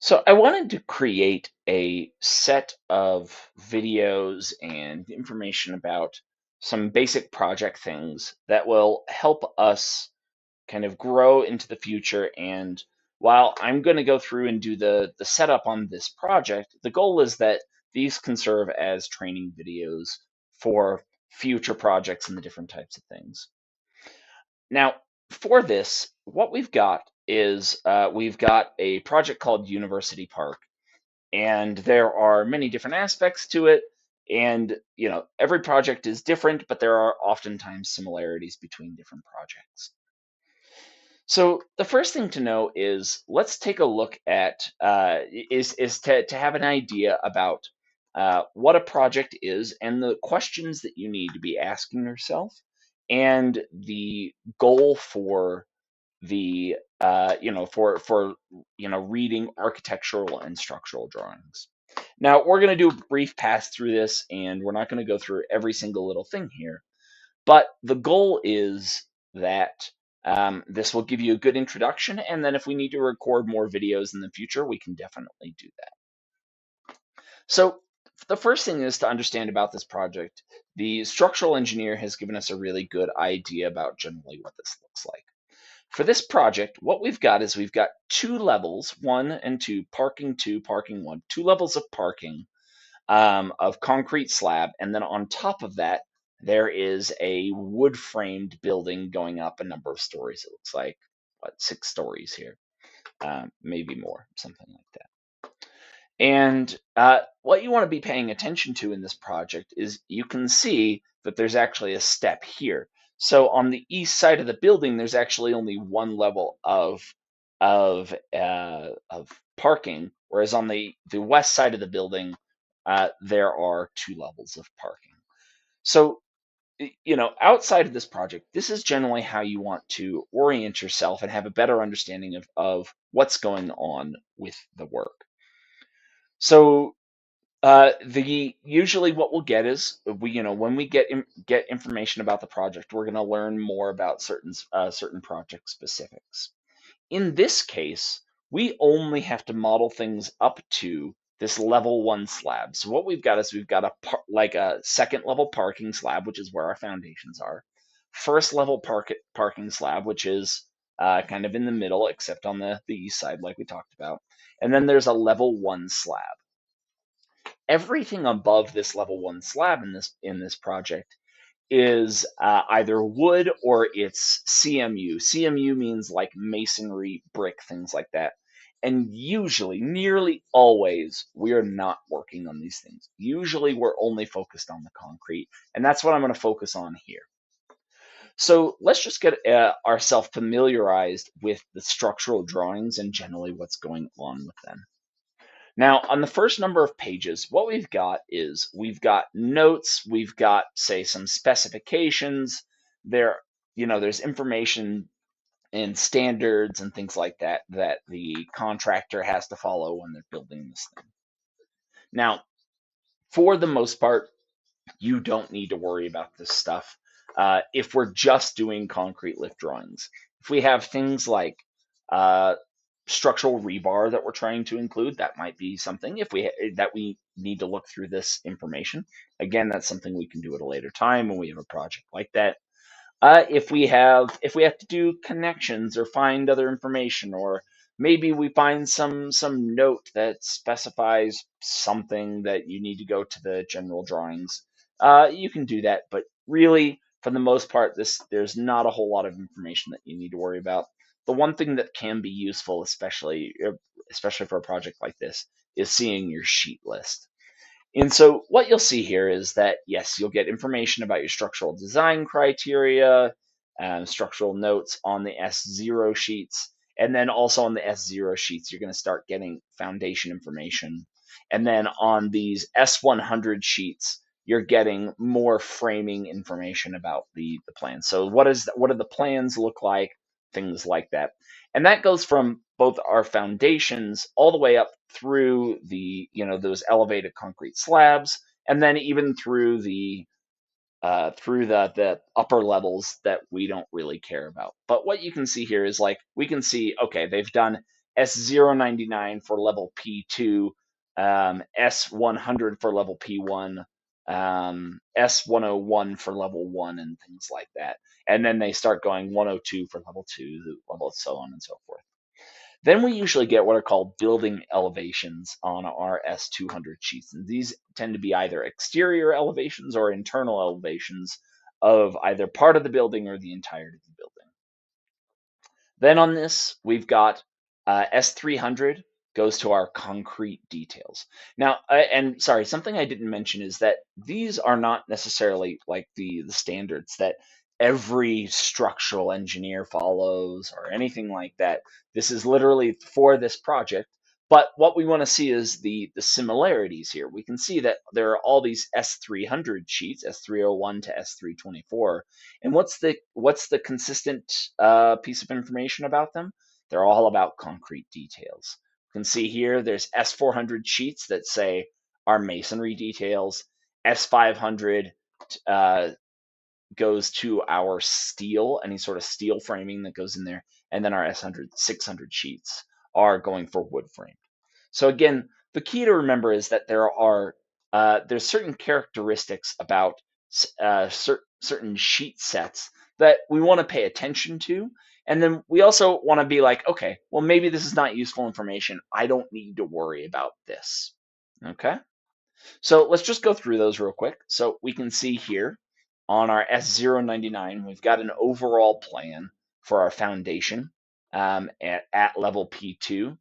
So I wanted to create a set of videos and information about some basic project things that will help us kind of grow into the future. And while I'm going to go through and do the setup on this project, the goal is that these can serve as training videos for future projects and the different types of things. Now, for this, what we've got is we've got a project called University Park, and there are many different aspects to it. And every project is different, but there are oftentimes similarities between different projects. So the first thing to know is let's take a look at is to have an idea about what a project is and the questions that you need to be asking yourself, and the goal for the reading architectural and structural drawings. Now we're going to do a brief pass through this, and we're not going to go through every single little thing here, but the goal is that this will give you a good introduction, and then if we need to record more videos in the future, we can definitely do that. So the first thing is to understand about this project. The structural engineer has given us a really good idea about generally what this looks like. For this project, what we've got is we've got two levels, 1 and 2, parking 2, parking 1, two levels of parking of concrete slab. And then on top of that, there is a wood framed building going up a number of stories. It looks like, what, 6 stories here, maybe more, something like that. And what you want to be paying attention to in this project is you can see that there's actually a step here. So on the east side of the building, there's actually only one level of parking, whereas on the west side of the building, there are two levels of parking. So outside of this project, this is generally how you want to orient yourself and have a better understanding of what's going on with the work. So the usually what we'll get is when we get information about the project, we're going to learn more about certain project specifics. In this case, we only have to model things up to this level 1 slab. So what we've got is we've got like a second level parking slab, which is where our foundations are. First level parking slab, which is kind of in the middle, except on the east side, like we talked about. And then there's a level 1 slab. Everything above this level 1 slab in this project is either wood or it's CMU. CMU means like masonry, brick, things like that. And usually, nearly always, we are not working on these things. Usually, we're only focused on the concrete, and that's what I'm going to focus on here. So let's just get ourselves familiarized with the structural drawings and generally what's going on with them. Now, on the first number of pages, what we've got is we've got notes, we've got, say, some specifications. There's information and standards and things like that that the contractor has to follow when they're building this thing. Now, for the most part, you don't need to worry about this stuff if we're just doing concrete lift drawings. If we have things like uh, structural rebar that we're trying to include, that might be something if we need to look through this information. Again, that's something we can do at a later time when we have a project like that. If we have to do connections or find other information, or maybe we find some note that specifies something that you need to go to the general drawings, you can do that. But really, for the most part, there's not a whole lot of information that you need to worry about. The one thing that can be useful, especially for a project like this, is seeing your sheet list. And so what you'll see here is that, yes, you'll get information about your structural design criteria, structural notes on the S0 sheets, and then also on the S0 sheets, you're going to start getting foundation information. And then on these S100 sheets, you're getting more framing information about the plan. So what do the plans look like? Things like that. And that goes from both our foundations all the way up through those elevated concrete slabs, and then even through the upper levels that we don't really care about. But what you can see here is, like, we can see, okay, they've done S099 for level P2, S100 for level P1, S101 for level 1, and things like that. And then they start going 102 for level 2, level so on and so forth. Then we usually get what are called building elevations on our S200 sheets. And these tend to be either exterior elevations or internal elevations of either part of the building or the entirety of the building. Then on this, we've got S300 goes to our concrete details. Now, and sorry, something I didn't mention is that these are not necessarily like the standards that every structural engineer follows or anything like that. This is literally for this project. But what we want to see is the similarities here. We can see that there are all these S300 sheets, S301 to S324, and what's the consistent piece of information about them? They're all about concrete details. You can see here there's S400 sheets that say our masonry details. S500 goes to our steel, any sort of steel framing that goes in there, and then our S600 sheets are going for wood frame. So again, the key to remember is that there's certain characteristics about certain sheet sets that we want to pay attention to. And then we also want to be like, okay, well, maybe this is not useful information. I don't need to worry about this. Okay. So let's just go through those real quick. So we can see here on our S099, we've got an overall plan for our foundation at level P2.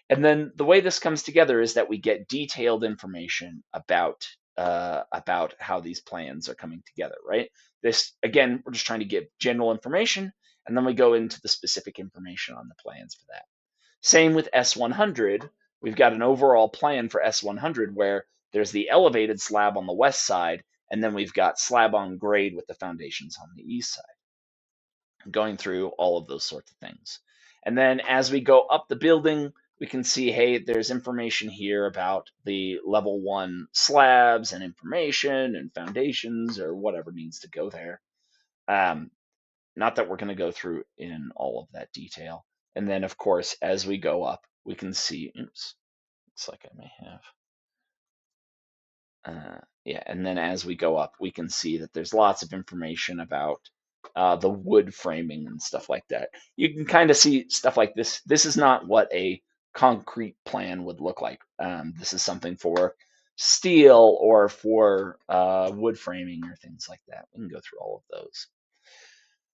And then the way this comes together is that we get detailed information about how these plans are coming together, right? This, again, we're just trying to get general information, and then we go into the specific information on the plans for that. Same with S100. We've got an overall plan for S100 where there's the elevated slab on the west side, and then we've got slab on grade with the foundations on the east side, going through all of those sorts of things. And then as we go up the building, we can see, hey, there's information here about the level 1 slabs and information and foundations or whatever needs to go there. Not that we're going to go through in all of that detail. And then, of course, as we go up, we can see, oops, looks like I may have, yeah, and then as we go up, we can see that there's lots of information about the wood framing and stuff like that. You can kind of see stuff like this. This is not what a concrete plan would look like. This is something for steel or for wood framing or things like that. We can go through all of those.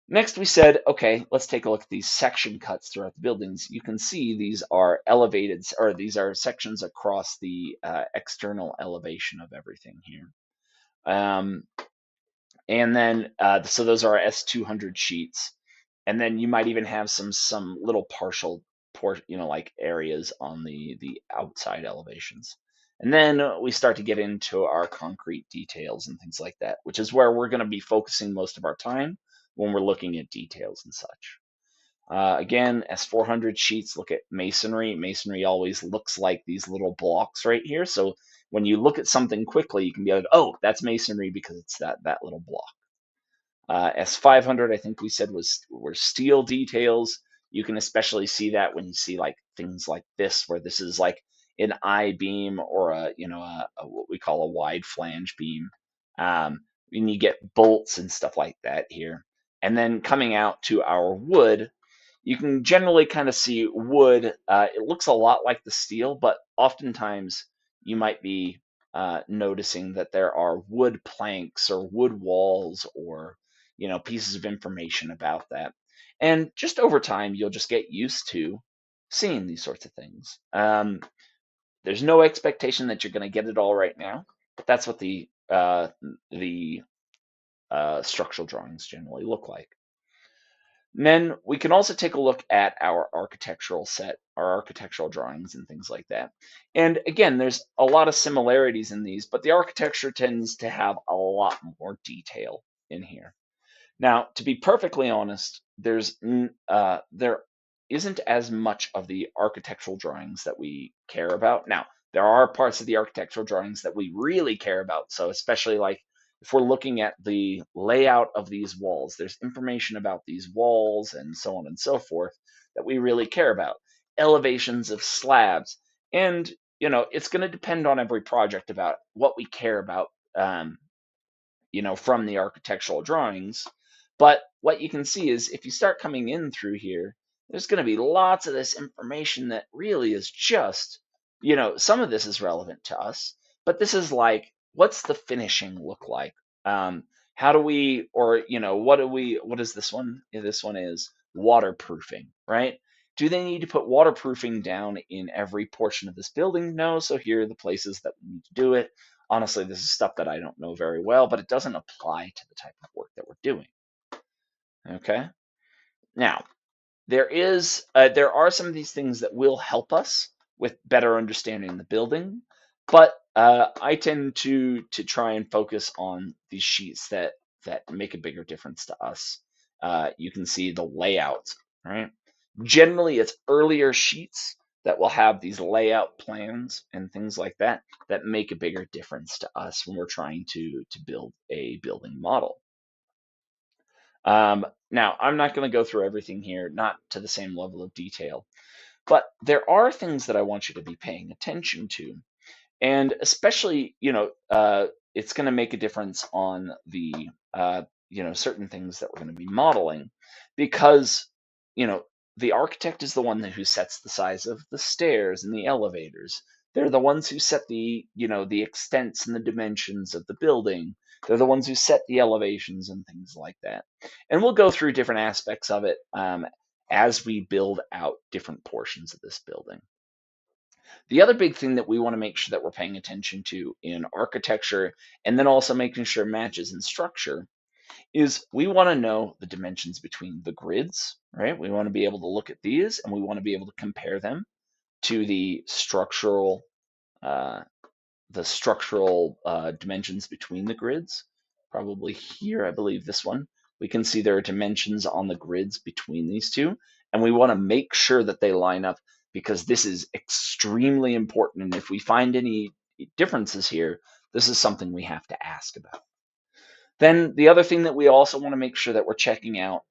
Next, we said, okay, let's take a look at these section cuts throughout the buildings. You can see these are elevated, or these are sections across the external elevation of everything here. And then, so those are S200 sheets. And then you might even have some little partial, like areas on the outside elevations. And then we start to get into our concrete details and things like that, which is where we're going to be focusing most of our time when we're looking at details and such. Again, S400 sheets look at masonry. Masonry always looks like these little blocks right here. So when you look at something quickly, you can be like, oh, that's masonry because it's that little block. S500, I think we said were steel details. You can especially see that when you see like things like this, where this is like an I-beam or what we call a wide flange beam. And you get bolts and stuff like that here. And then coming out to our wood, you can generally kind of see wood. It looks a lot like the steel, but oftentimes you might be noticing that there are wood planks or wood walls or pieces of information about that. And just over time, you'll just get used to seeing these sorts of things. There's no expectation that you're going to get it all right now, but that's what the structural drawings generally look like. And then we can also take a look at our architectural set, our architectural drawings and things like that. And again, there's a lot of similarities in these, but the architecture tends to have a lot more detail in here. Now, to be perfectly honest, there isn't as much of the architectural drawings that we care about. Now, there are parts of the architectural drawings that we really care about. So especially like if we're looking at the layout of these walls, there's information about these walls and so on and so forth that we really care about. elevations of slabs. And, it's going to depend on every project about what we care about, um, from the architectural drawings. But what you can see is if you start coming in through here, there's going to be lots of this information that really is just, some of this is relevant to us, but this is like, what's the finishing look like? Um, how do we, or, what is this one? This one is waterproofing, right? Do they need to put waterproofing down in every portion of this building? No. So here are the places that we need to do it. Honestly, this is stuff that I don't know very well, but it doesn't apply to the type of work that we're doing. Okay. Now, there are some of these things that will help us with better understanding the building, but I tend to try and focus on these sheets that make a bigger difference to us. You can see the layout, right? Generally, it's earlier sheets that will have these layout plans and things like that that make a bigger difference to us when we're trying to build a building model. Now, I'm not going to go through everything here, not to the same level of detail, but there are things that I want you to be paying attention to. And especially, it's going to make a difference on the, certain things that we're going to be modeling because, you know, the architect is the one who sets the size of the stairs and the elevators. They're the ones who set the extents and the dimensions of the building. They're the ones who set the elevations and things like that. And we'll go through different aspects of it as we build out different portions of this building. The other big thing that we want to make sure that we're paying attention to in architecture, and then also making sure it matches in structure, is we want to know the dimensions between the grids, right? We want to be able to look at these and we want to be able to compare them to uh, the structural dimensions between the grids. Probably here, I believe this one. We can see there are dimensions on the grids between these two, and we want to make sure that they line up because this is extremely important. And if we find any differences here, this is something we have to ask about. Then the other thing that we also want to make sure that we're checking out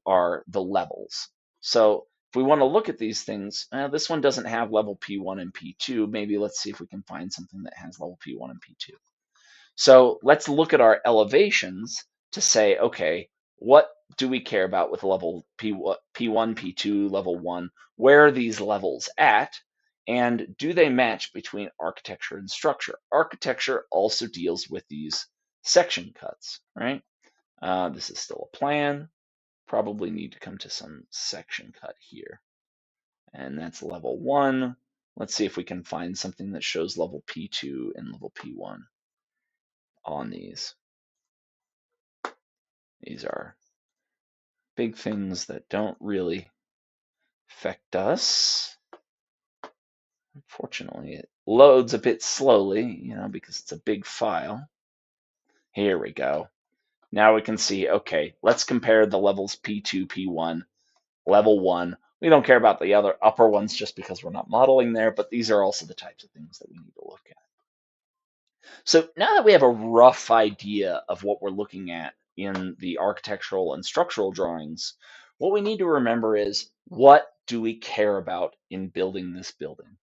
are the levels. So if we want to look at these things, this one doesn't have level P1 and P2. Maybe let's see if we can find something that has level P1 and P2. So let's look at our elevations to say, okay, what do we care about with level P1, P2, level 1? Where are these levels at? And do they match between architecture and structure? Architecture also deals with these section cuts, right? This is still a plan. Probably need to come to some section cut here. And that's level 1. Let's see if we can find something that shows level P2 and level P1 on these. These are big things that don't really affect us. Unfortunately, it loads a bit slowly, because it's a big file. Here we go. Now we can see, okay, let's compare the levels P2, P1, level 1. We don't care about the other upper ones just because we're not modeling there, but these are also the types of things that we need to look at. So now that we have a rough idea of what we're looking at in the architectural and structural drawings, what we need to remember is, what do we care about in building this building?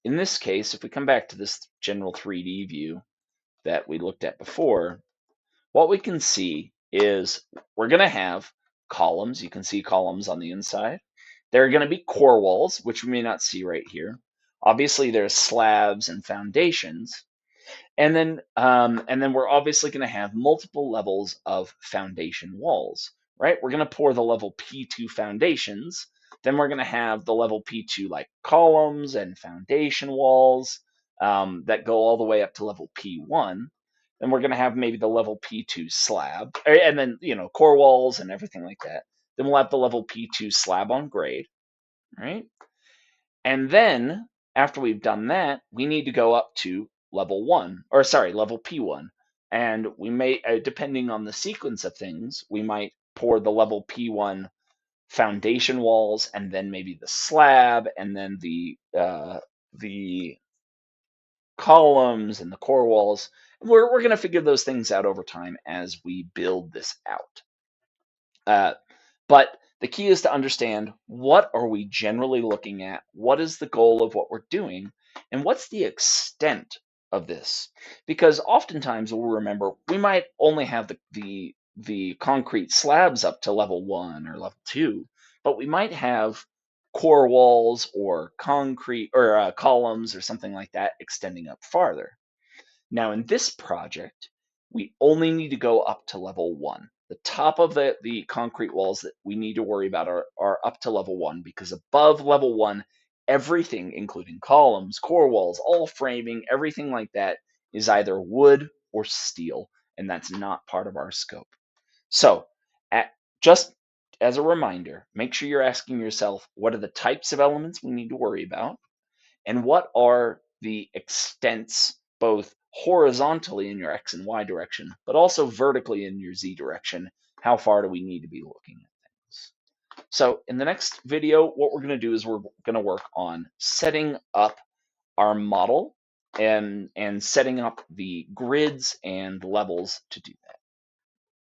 In this case, if we come back to this general 3D view that we looked at before, what we can see is we're going to have columns. You can see columns on the inside. There are going to be core walls, which we may not see right here. Obviously, there's slabs and foundations. And then we're obviously going to have multiple levels of foundation walls, right? We're going to pour the level P2 foundations. Then we're going to have the level P2 like columns and foundation walls that go all the way up to level P1. Then we're going to have maybe the level P2 slab, and then, core walls and everything like that. Then we'll have the level P2 slab on grade, right? And then after we've done that, we need to go up to level P1. And we may, depending on the sequence of things, we might pour the level P1 foundation walls, and then maybe the slab, and then the columns and the core walls. We're going to figure those things out over time as we build this out. But The key is to understand, what are we generally looking at? What is the goal of what we're doing? And what's the extent of this? Because oftentimes we'll remember we might only have the concrete slabs up to level 1 or level 2, but we might have core walls or concrete or columns or something like that extending up farther. Now, in this project, we only need to go up to level 1. The top of the concrete walls that we need to worry about are up to level 1, because above level 1, everything, including columns, core walls, all framing, everything like that, is either wood or steel, and that's not part of our scope. So, just as a reminder, make sure you're asking yourself, what are the types of elements we need to worry about? And what are the extents, both horizontally in your X and Y direction, but also vertically in your Z direction? How far do we need to be looking at things? So in the next video, what we're going to do is we're going to work on setting up our model and setting up the grids and levels to do that.